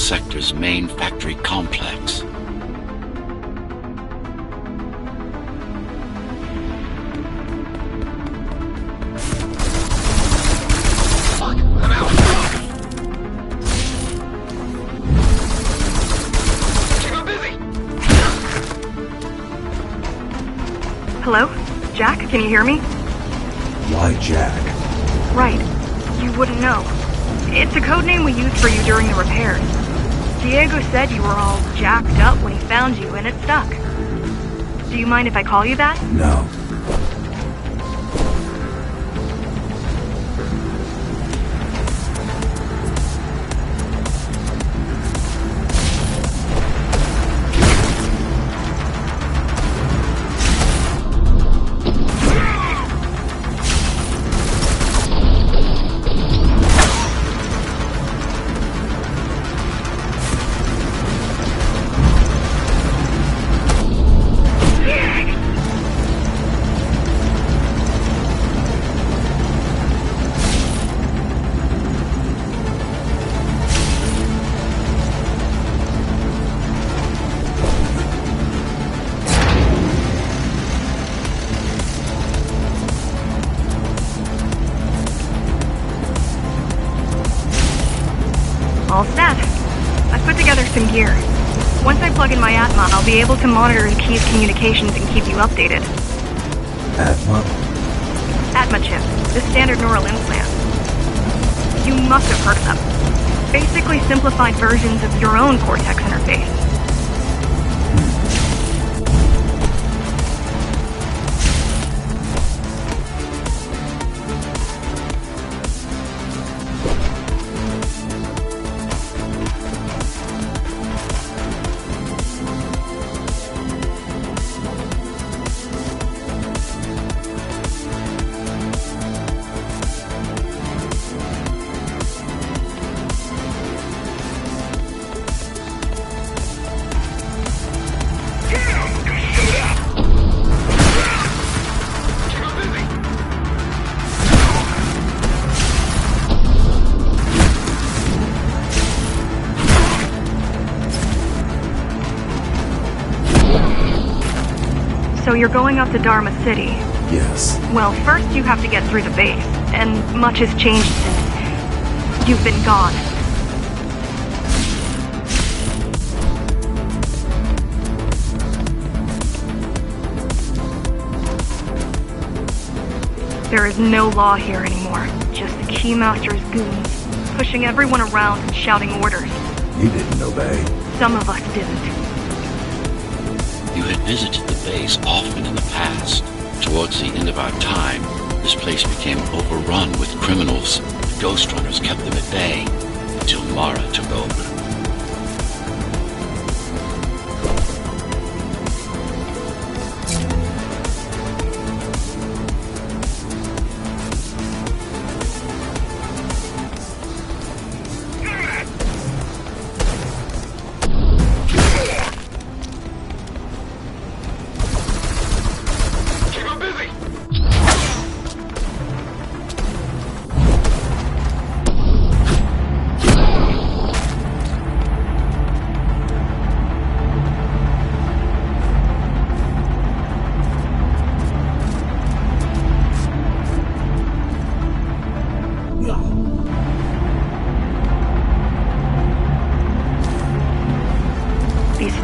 sector's main factory complex. Hello? Jack, can you hear me? Why Jack? Right. You wouldn't know. It's a code name we used for you during the repairs. Diego said you were all jacked up when he found you, and it stuck. Do you mind if I call you that? No. All set. I've put together some gear. Once I plug in my Atma, I'll be able to monitor the key's communications and keep you updated. Atma? Atma chip, the standard neural implant. You must have heard of them. Basically simplified versions of your own Cortex interface. So you're going up to Dharma City. Yes. Well, first you have to get through the base, and much has changed since you've been gone. There is no law here anymore, just the Keymaster's goons, pushing everyone around and shouting orders. You didn't obey. Some of us didn't. You had visited the base often in the past. Towards the end of our time, this place became overrun with criminals. The GhostRunners kept them at bay until Mara took over.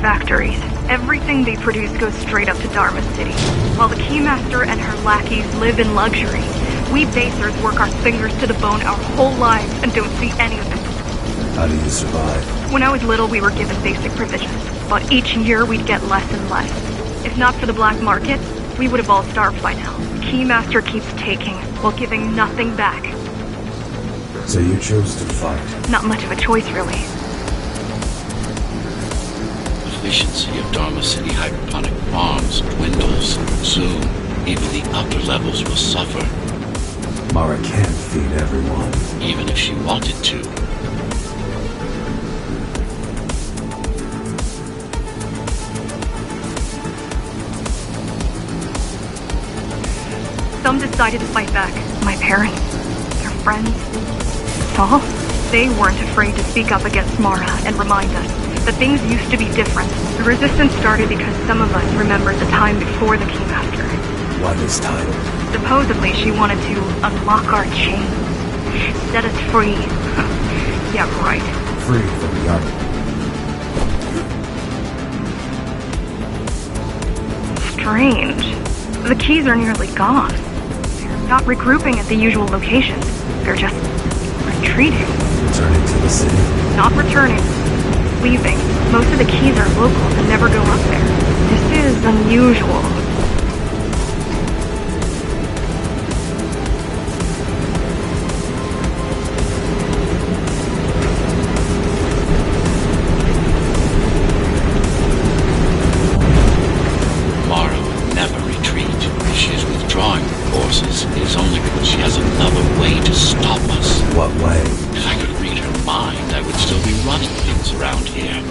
Factories. Everything they produce goes straight up to Dharma City. While the Keymaster and her lackeys live in luxury, we basers work our fingers to the bone our whole lives and don't see any of it. How do you survive? When I was little, we were given basic provisions, but each year we'd get less and less. If not for the black market, we would have all starved by now. The Keymaster keeps taking, while giving nothing back. So you chose to fight? Not much of a choice, really. Efficiency of Dharma City hydroponic farms dwindles. Soon, even the upper levels will suffer. Mara can't feed everyone. Even if she wanted to. Some decided to fight back. My parents, their friends, Saul. They weren't afraid to speak up against Mara and remind us that things used to be different. The resistance started because some of us remembered the time before the Keymaster. Why this time? Supposedly she wanted to unlock our chains. Set us free. Yeah, right. Free from the army. Strange. The keys are nearly gone. They're not regrouping at the usual locations. They're just retreating. Returning to the city? Not returning. Leaving. Most of the keys are locals and never go up there. This is unusual. Mara would never retreat. If she is withdrawing her forces, it is only because she has another way to stop us. What way? If I could read her mind, I would still be running things around here.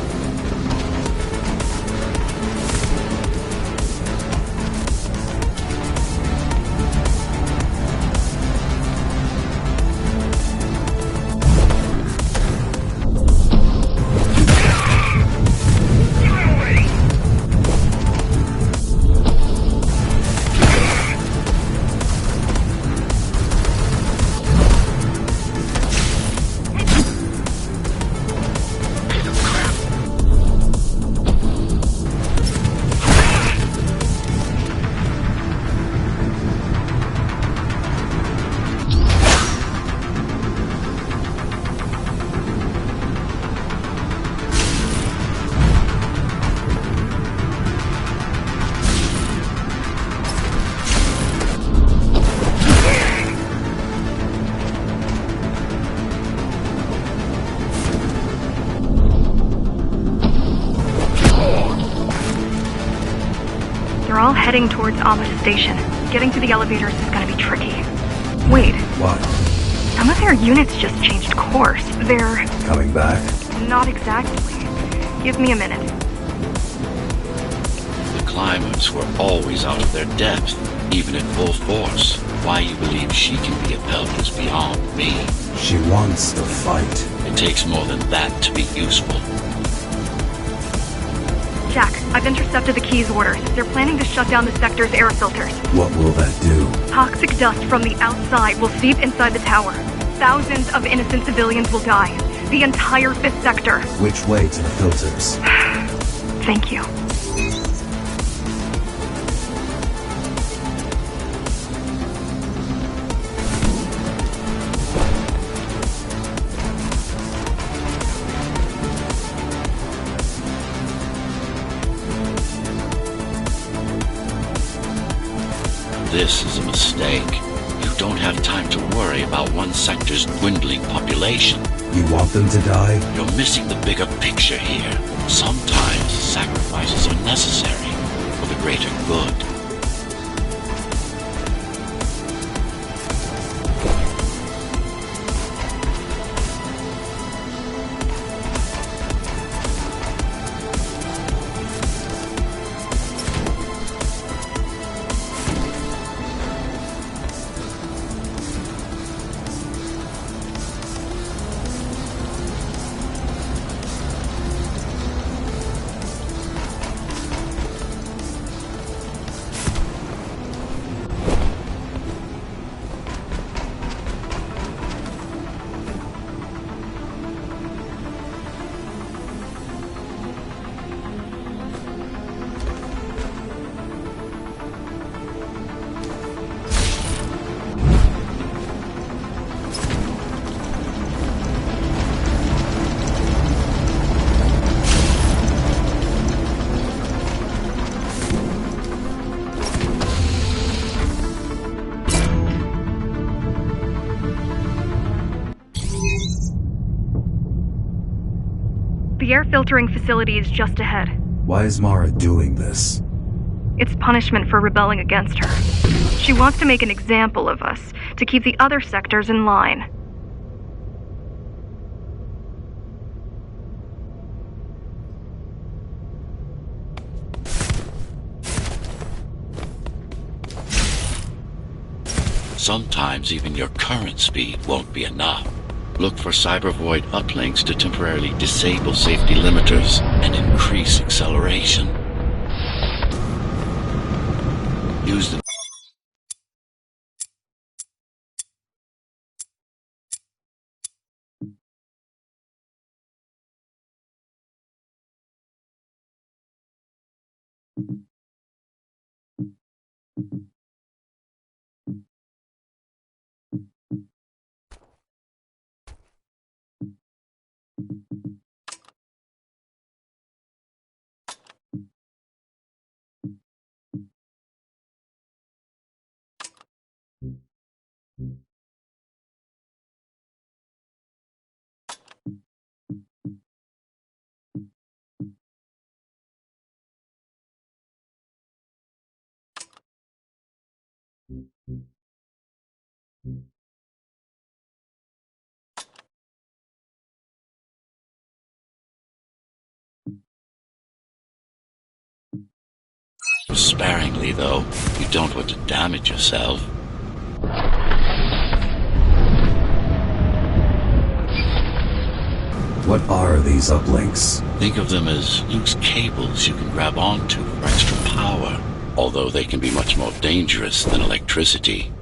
They're all heading towards Amada Station. Getting to the elevators is gonna be tricky. Wait, What? some of their units just changed course. They're... Coming back? not exactly. Give me a minute. The climbers were always out of their depth, even at full force. Why you believe she can be upheld is beyond me. She wants to fight. It takes more than that to be useful. Jack, I've intercepted the Key's orders. They're planning to shut down the sector's air filters. What will that do? Toxic dust from the outside will seep inside the tower. Thousands of innocent civilians will die. The entire 5th sector. Which way to the filters? Thank you. This is a mistake. You don't have time to worry about one sector's dwindling population. You want them to die? You're missing the bigger picture here. Sometimes sacrifices are necessary for the greater good. The air filtering facility is just ahead. Why is Mara doing this? It's punishment for rebelling against her. She wants to make an example of us, to keep the other sectors in line. Sometimes even your current speed won't be enough. Look for cybervoid uplinks to temporarily disable safety limiters and increase acceleration. Use the sparingly, though. You don't want to damage yourself. What are these uplinks? Think of them as loose cables you can grab onto for extra power, although they can be much more dangerous than electricity.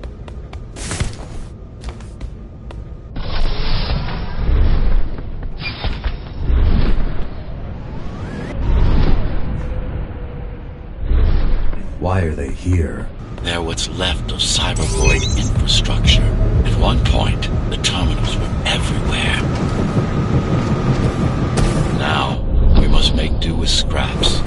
Why are they here? They're what's left of cybervoid infrastructure. At one point, the terminals were everywhere. Now, we must make do with scraps.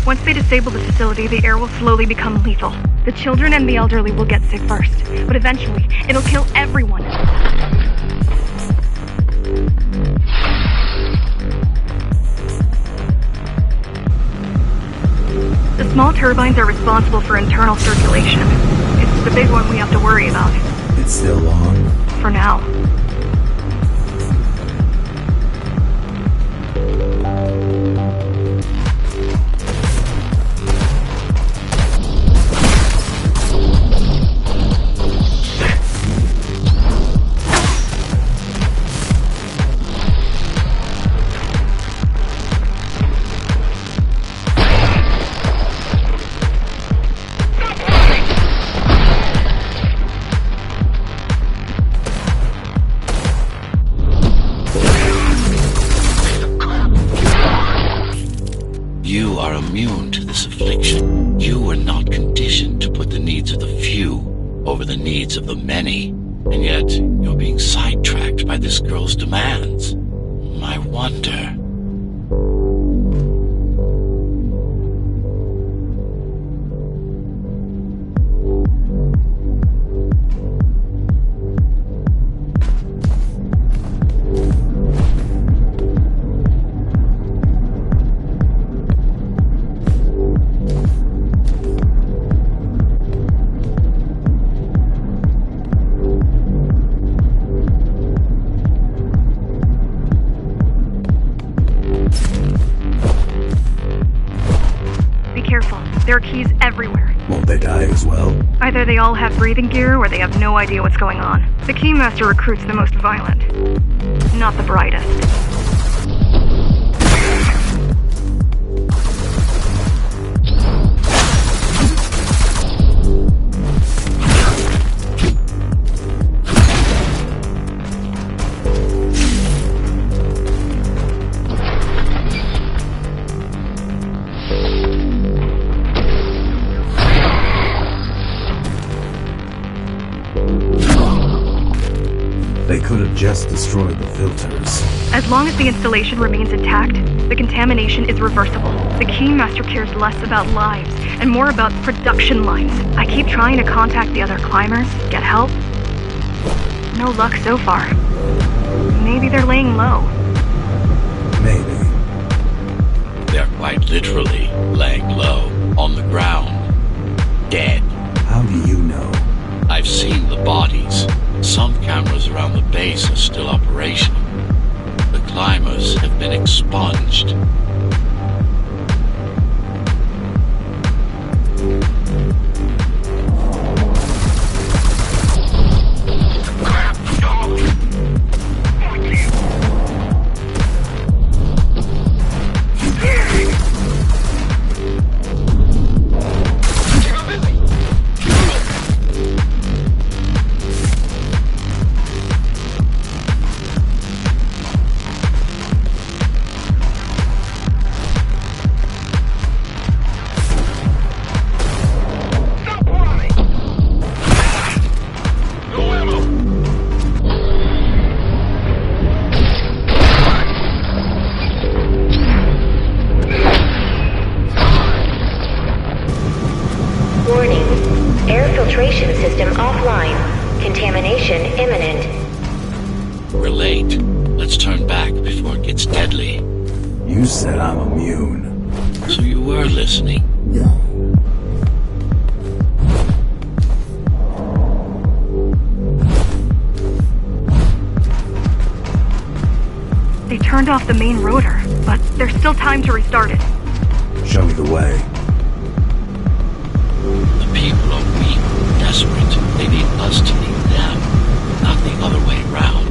Once they disable the facility, the air will slowly become lethal. The children and the elderly will get sick first, but eventually, it'll kill everyone. The small turbines are responsible for internal circulation. It's the big one we have to worry about. It's still on? For now. You are immune to this affliction. You were not conditioned to put the needs of the few over the needs of the many. And yet, you're being sidetracked by this girl's demands. I wonder... There are keys everywhere. Won't they die as well? Either they all have breathing gear or they have no idea what's going on. The Keymaster recruits the most violent, not the brightest. They could have just destroyed the filters. As long as the installation remains intact, the contamination is reversible. The Keymaster cares less about lives and more about production lines. I keep trying to contact the other climbers, get help. No luck so far. Maybe they're laying low. Maybe. They're quite literally laying low on the ground, dead. How do you know? I've seen the bodies. Some cameras around the base are still operational. The climbers have been expunged. Contamination imminent. We're late. Let's turn back before it gets deadly. You said I'm immune. So you were listening. They turned off the main rotor, but there's still time to restart it. Show me the way. The people are weak, desperate. They need us to need them, not the other way around.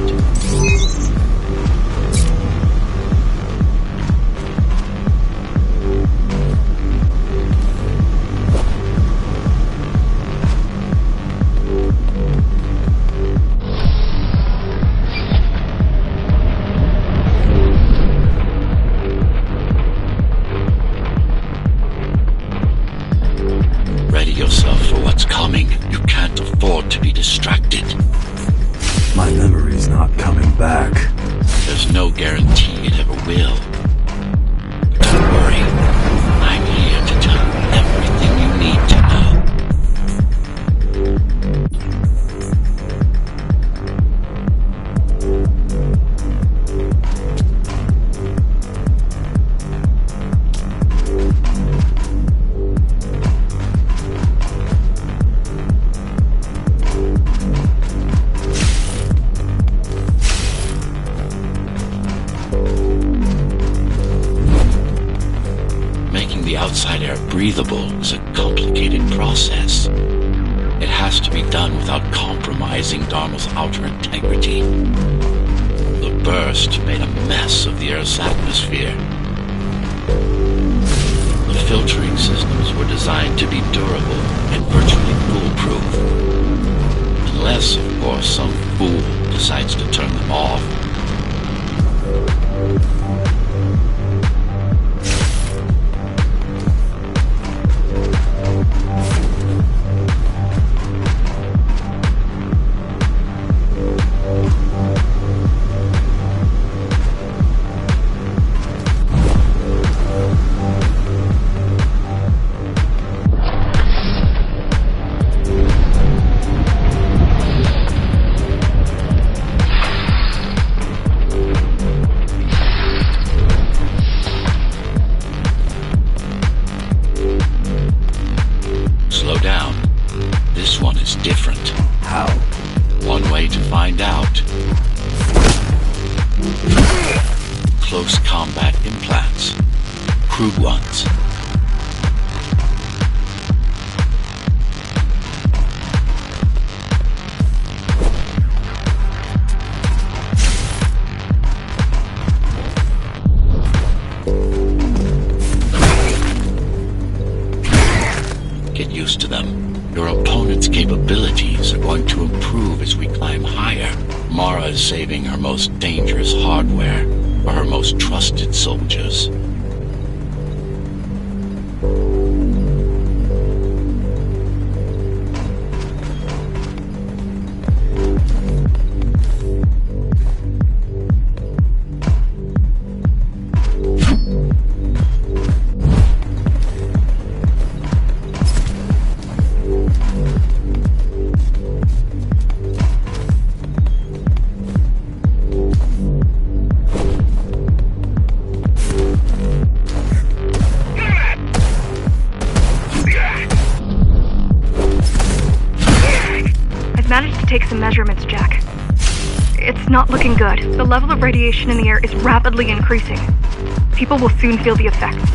Ready yourself for what's coming. You can't afford to be distracted. My memory's not coming back. There's no guarantee it ever will. But don't worry. I'm here to tell you everything you need to know. The outside air breathable is a complicated process. It has to be done without compromising Dharma's outer integrity. The burst made a mess of the Earth's atmosphere. The filtering systems were designed to be durable and virtually foolproof. Unless, of course, some fool decides to turn them off. Slow down. This one is different. How? One way to find out. Close combat implants. Crude ones. Get used to them. Your opponent's capabilities are going to improve as we climb higher. Mara is saving her most dangerous hardware for her most trusted soldiers. to take some measurements, Jack. It's not looking good. The level of radiation in the air is rapidly increasing. People will soon feel the effects.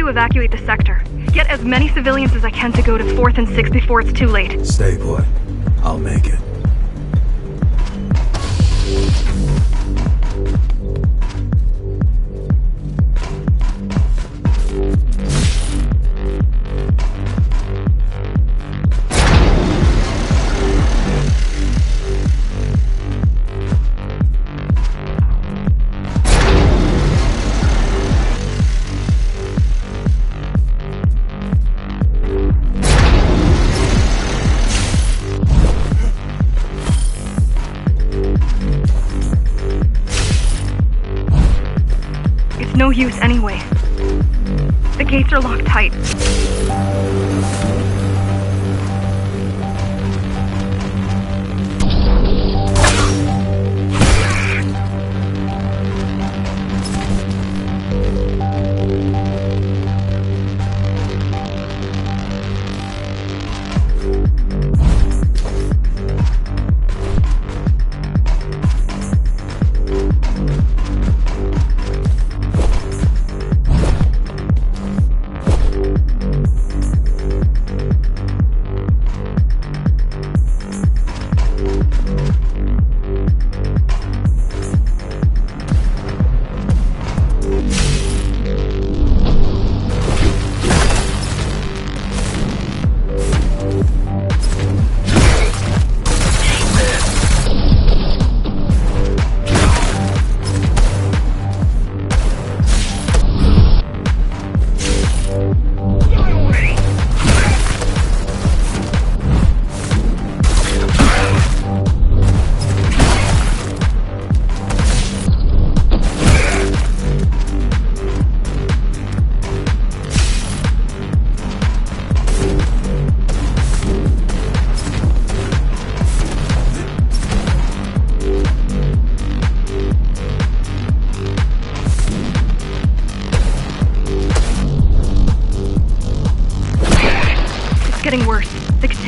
Evacuate the sector. Get as many civilians as I can to go to 4th and 6th before it's too late. Stay put. I'll make it. No use anyway. The gates are locked tight.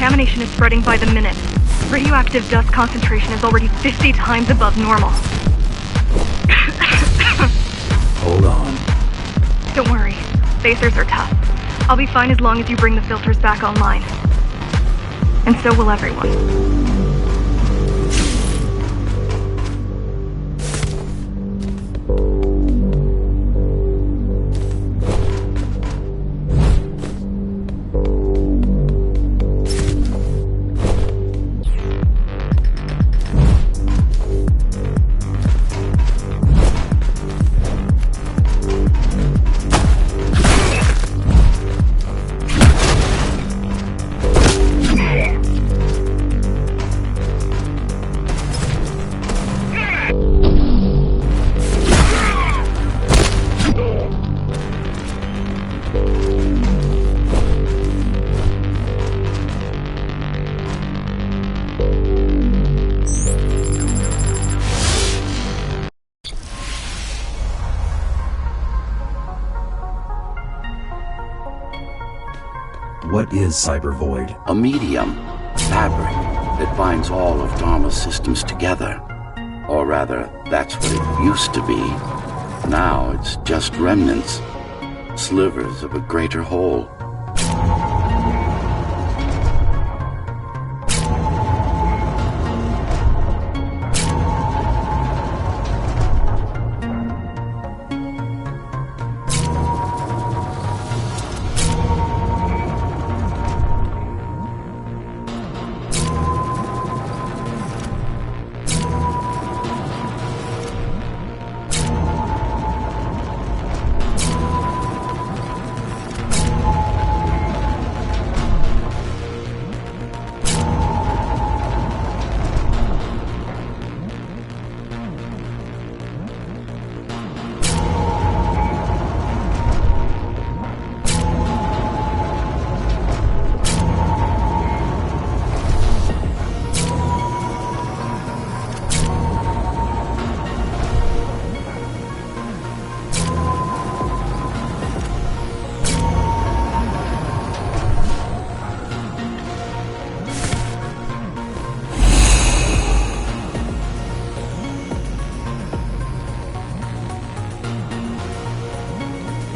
Contamination is spreading by the minute. Radioactive dust concentration is already 50 times above normal. Hold on. Don't worry. Spacers are tough. I'll be fine as long as you bring the filters back online. And so will everyone. What is Cyber Void? A medium, fabric, that binds all of Dharma's systems together. Or rather, that's what it used to be. Now it's just remnants, slivers of a greater whole.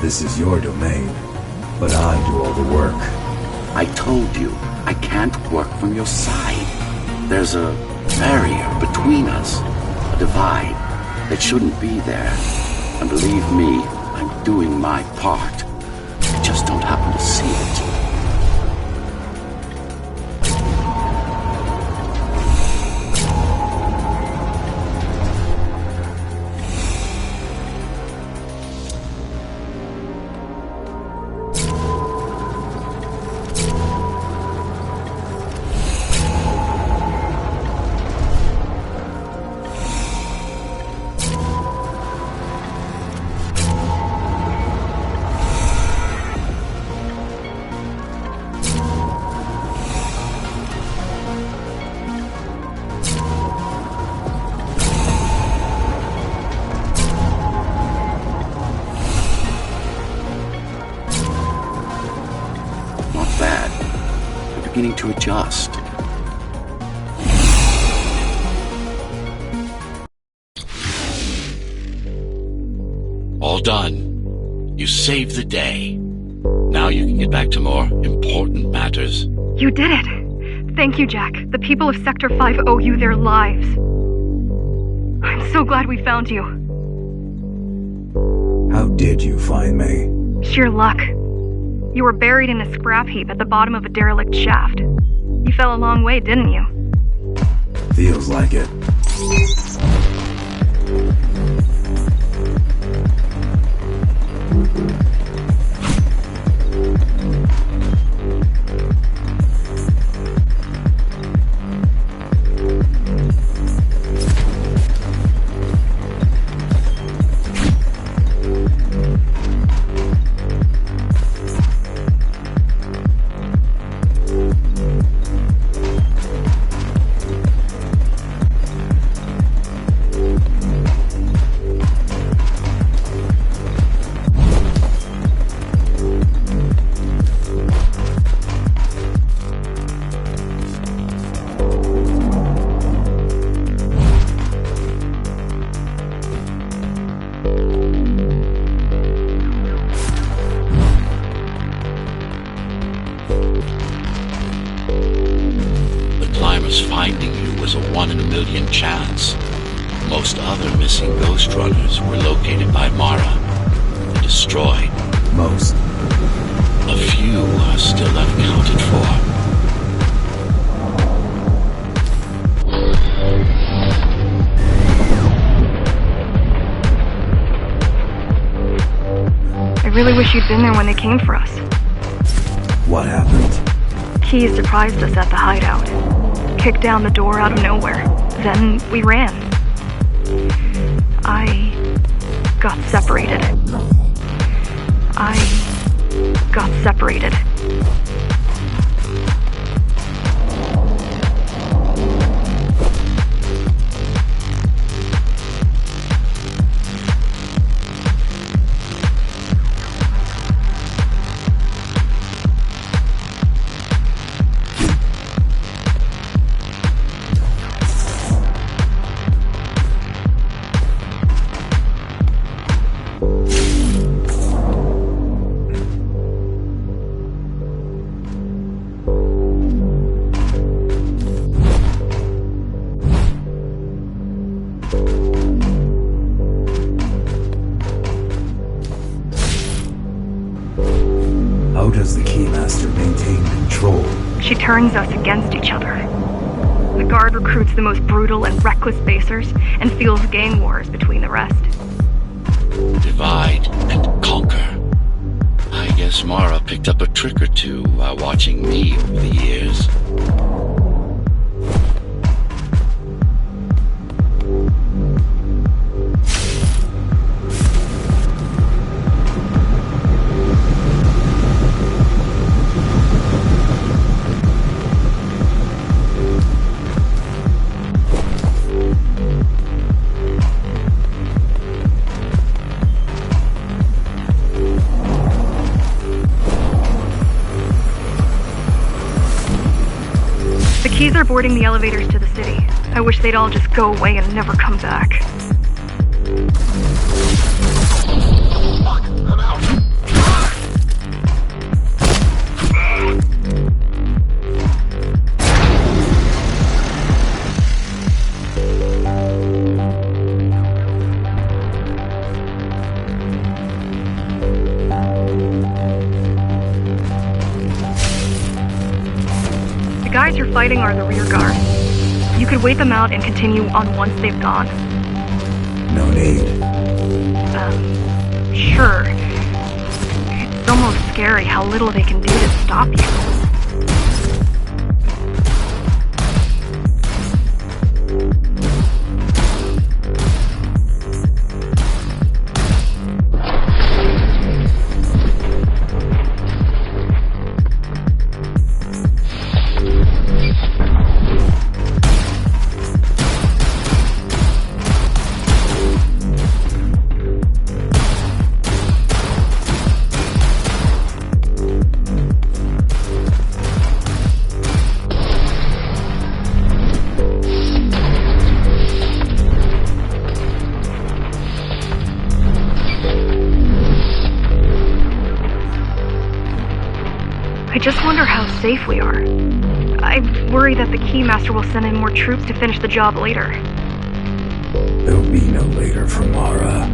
This is your domain, but I do all the work. I told you, I can't work from your side. There's a barrier between us, a divide that shouldn't be there. And believe me, I'm doing my part. I just don't happen to see it. Beginning to adjust. All done. You saved the day. Now you can get back to more important matters. You did it! Thank you, Jack. The people of Sector 5 owe you their lives. I'm so glad we found you. How did you find me? Sheer luck. You were buried in a scrap heap at the bottom of a derelict shaft. You fell a long way, didn't you? Feels like it. Finding you was a 1 in a million chance. Most other missing GhostRunners were located by Mara and destroyed. Most. A few are still unaccounted for. I really wish you'd been there when they came for us. What happened? Key surprised us at the hideout. Kicked down the door out of nowhere. Then we ran. I got separated. How does the Keymaster maintain control? She turns us against each other. The Guard recruits the most brutal and reckless basers and fuels gang wars between the rest. Divide and conquer. I guess Mara picked up a trick or two while watching me over the years. Keys are boarding the elevators to the city. I wish they'd all just go away and never come back. Fuck, I'm out. The guys you're fighting are the rear guard. You could wait them out and continue on once they've gone. No need. Sure. It's almost scary how little they can do to stop you. I just wonder how safe we are. I worry that the Keymaster will send in more troops to finish the job later. There'll be no later for Mara.